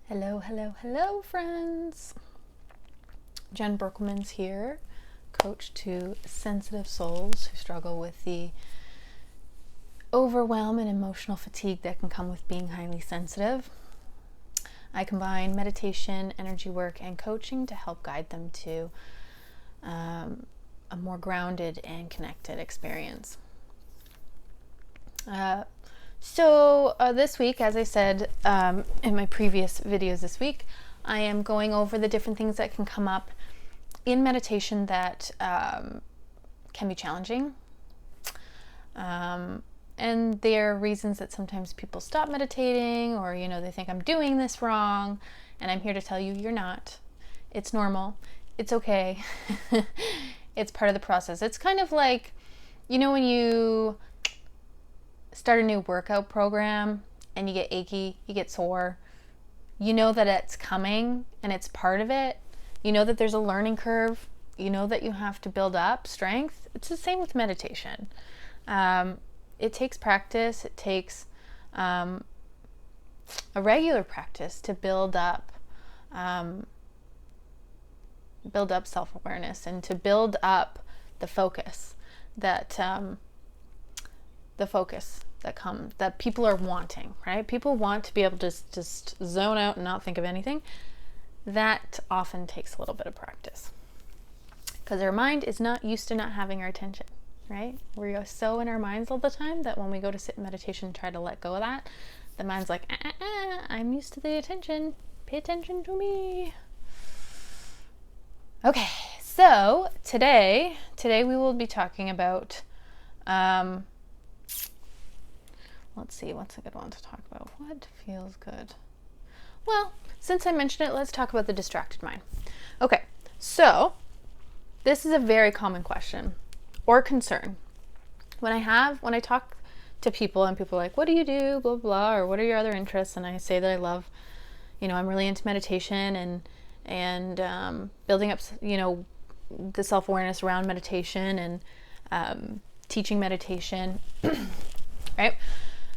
Hello, hello, hello, friends. Jenn here, coach to sensitive souls who struggle with the overwhelm and emotional fatigue that can come with being highly sensitive. I combine meditation, energy work, and coaching to help guide them to a more grounded and connected experience. This week, as I said in my previous videos this week, I am going over the different things that can come up in meditation that can be challenging. And there are reasons that sometimes people stop meditating, or, they think I'm doing this wrong. And I'm here to tell you, you're not. It's normal. It's okay. It's part of the process. It's kind of like, when you start a new workout program and you get achy, you get sore, you know that it's coming and it's part of it. You know that there's a learning curve. You know that you have to build up strength. It's the same with meditation. It takes practice. It takes a regular practice to build up self-awareness and to build up the focus that that people are wanting, right? People want to be able to just zone out and not think of anything. That often takes a little bit of practice because our mind is not used to not having our attention, right? We're so in our minds all the time that when we go to sit in meditation and try to let go of that, the mind's like, I'm used to the attention. Pay attention to me. Okay, so today we will be talking about let's see, what's a good one to talk about? What feels good? Well, since I mentioned it, let's talk about the distracted mind. Okay, so this is a very common question or concern. When I talk to people and people are like, what do you do, blah, blah, or what are your other interests? And I say that I love, I'm really into meditation and building up, the self-awareness around meditation and teaching meditation, right?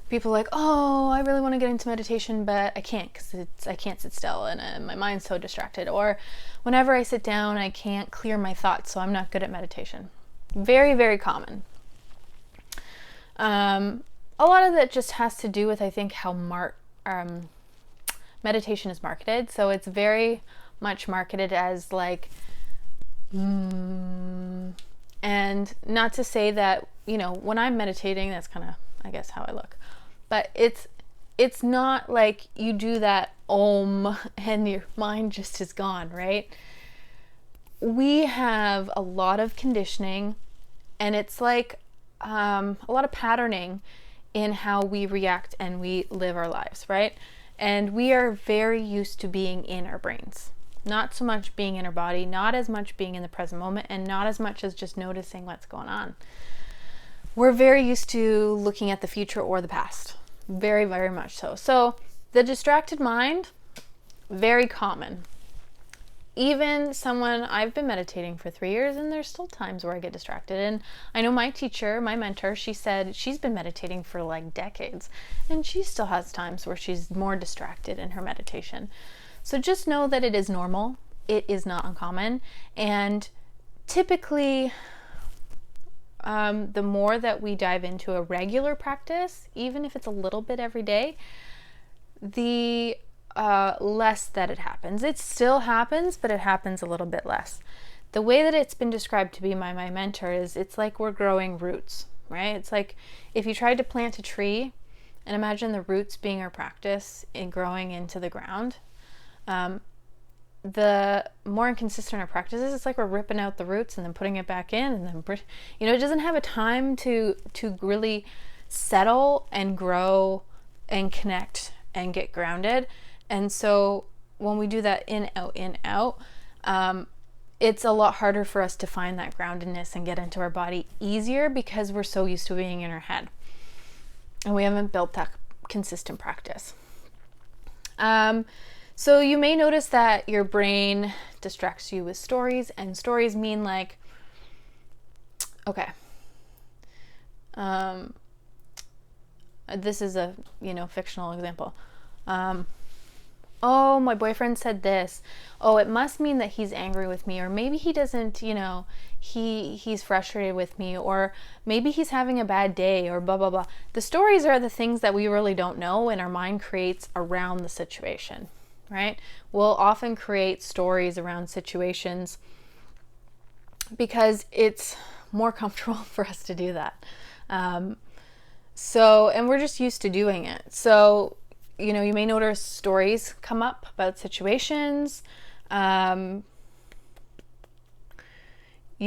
People are like, oh, I really want to get into meditation, but I can't because I can't sit still and my mind's so distracted. Or whenever I sit down, I can't clear my thoughts, so I'm not good at meditation. Very, very common. A lot of that just has to do with, I think, how meditation is marketed. So it's very much marketed as like, and not to say that, when I'm meditating, that's kind of, I guess, how I look. But it's not like you do that om and your mind just is gone, right? We have a lot of conditioning, and it's like a lot of patterning in how we react and we live our lives, right? And we are very used to being in our brains. Not so much being in our body, not as much being in the present moment, and not as much as just noticing what's going on. We're very used to looking at the future or the past. Very, very much so. So the distracted mind, very common. Even I've been meditating for 3 years and there's still times where I get distracted. And I know my teacher, my mentor, she said she's been meditating for like decades and she still has times where she's more distracted in her meditation. So just know that it is normal. It is not uncommon. And typically, the more that we dive into a regular practice, even if it's a little bit every day, the less that it happens. It still happens, but it happens a little bit less. The way that it's been described to be by my mentor is it's like we're growing roots, right? It's like if you tried to plant a tree and imagine the roots being our practice in growing into the ground. The more inconsistent our practice is, it's like we're ripping out the roots and then putting it back in, and then it doesn't have a time to really settle and grow and connect and get grounded. And so when we do that in out, it's a lot harder for us to find that groundedness and get into our body easier because we're so used to being in our head and we haven't built that consistent practice. So you may notice that your brain distracts you with stories, and stories mean like, okay, this is a, fictional example. oh, my boyfriend said this. Oh, it must mean that he's angry with me, or maybe he doesn't, he's frustrated with me, or maybe he's having a bad day, or blah blah blah. The stories are the things that we really don't know and our mind creates around the situation, right? We'll often create stories around situations because it's more comfortable for us to do that. And we're just used to doing it. So, you may notice stories come up about situations. You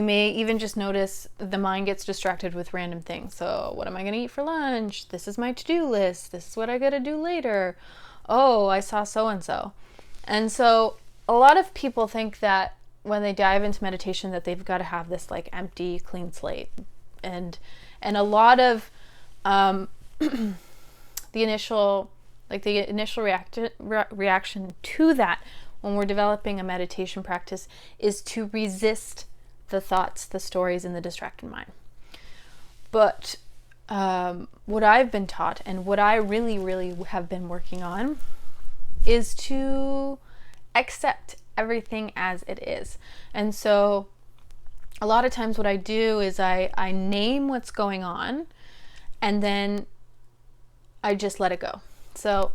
may even just notice the mind gets distracted with random things. So, what am I going to eat for lunch? This is my to-do list. This is what I got to do later. Oh, I saw so-and-so. And so a lot of people think that when they dive into meditation that they've got to have this like empty, clean slate. And a lot of the initial reaction to that when we're developing a meditation practice is to resist the thoughts, the stories, and the distracted mind. But what I've been taught and what I really, really have been working on is to accept everything as it is. And so a lot of times what I do is I name what's going on and then I just let it go. So,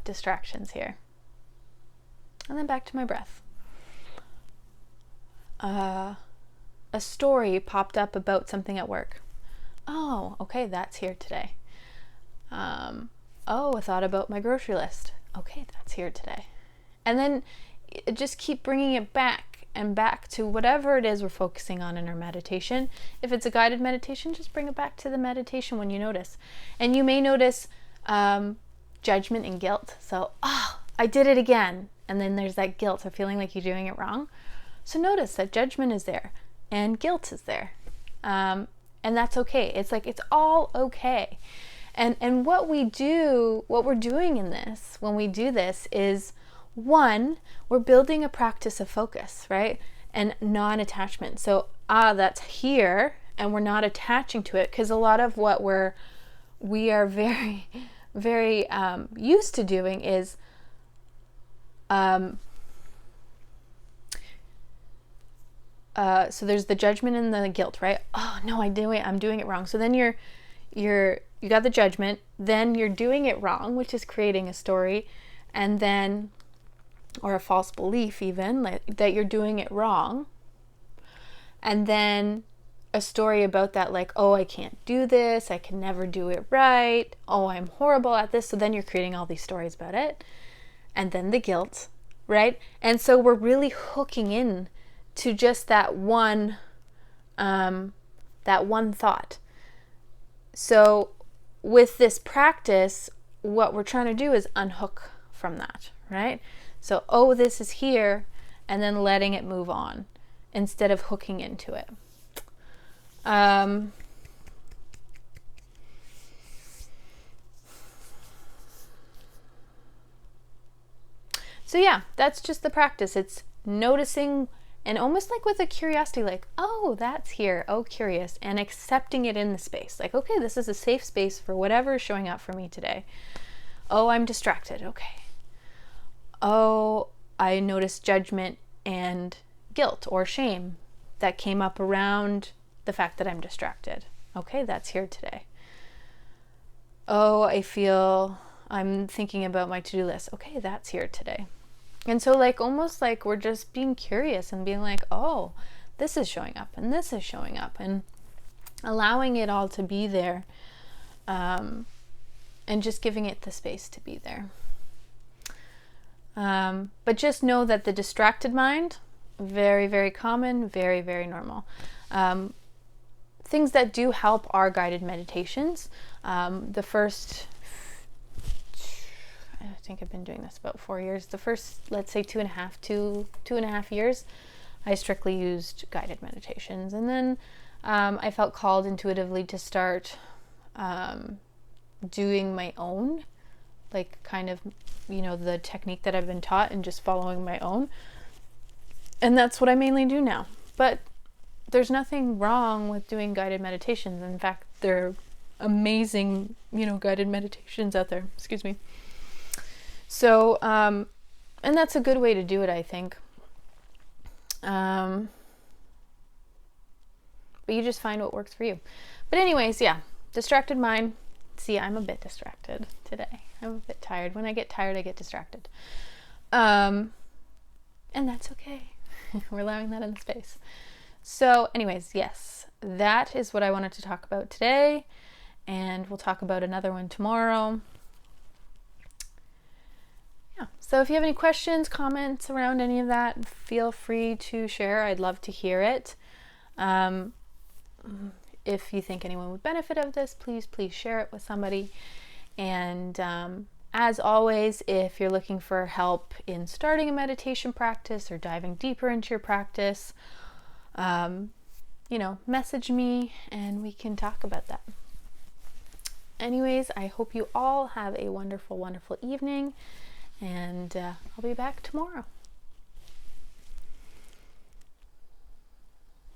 distractions here. And then back to my breath. A story popped up about something at work. Oh, okay, that's here today. A thought about my grocery list. Okay, that's here today. And then just keep bringing it back and back to whatever it is we're focusing on in our meditation. If it's a guided meditation, just bring it back to the meditation when you notice. And you may notice judgment and guilt. So, I did it again. And then there's that guilt of feeling like you're doing it wrong. So notice that judgment is there and guilt is there. And that's okay. It's all okay. And what we're doing in this, when we do this is, one, we're building a practice of focus, right? And non-attachment. So, that's here and we're not attaching to it, because a lot of what we are very, very used to doing is so there's the judgment and the guilt, right? Oh no, I'm doing it wrong. So then you got the judgment, then you're doing it wrong, which is creating a story, and then, or a false belief even, that you're doing it wrong. And then a story about that, like, oh, I can't do this, I can never do it right, oh, I'm horrible at this. So then you're creating all these stories about it. And then the guilt, right? And so we're really hooking in to just that one thought. So with this practice, what we're trying to do is unhook from that, right? So, oh, this is here, and then letting it move on instead of hooking into it. So yeah, that's just the practice. It's noticing and almost like with a curiosity, like, oh, that's here, oh, curious, and accepting it in the space. Like, okay, this is a safe space for whatever is showing up for me today. Oh, I'm distracted, okay. Oh, I noticed judgment and guilt or shame that came up around the fact that I'm distracted. Okay, that's here today. Oh, I'm thinking about my to-do list. Okay, that's here today. And so almost like we're just being curious and being like, oh, this is showing up and this is showing up, and allowing it all to be there, and just giving it the space to be there. But just know that the distracted mind, very, very common, very, very normal. Things that do help are guided meditations. The first, I think I've been doing this about 4 years. The first, let's say 2.5 years, I strictly used guided meditations. And then I felt called intuitively to start doing my own, kind of, the technique that I've been taught and just following my own. And that's what I mainly do now. But there's nothing wrong with doing guided meditations. In fact, there are amazing, guided meditations out there. Excuse me. So And that's a good way to do it, I think. But you just find what works for you. But anyways, yeah, distracted mind. See, I'm a bit distracted today. I'm a bit tired. When I get tired, I get distracted. And that's okay. We're allowing that in the space. So anyways, yes, that is what I wanted to talk about today. And we'll talk about another one tomorrow. Yeah. So if you have any questions, comments around any of that, feel free to share. I'd love to hear it. If you think anyone would benefit of this, please share it with somebody. And as always, if you're looking for help in starting a meditation practice or diving deeper into your practice, message me and we can talk about that. Anyways, I hope you all have a wonderful, wonderful evening, and I'll be back tomorrow.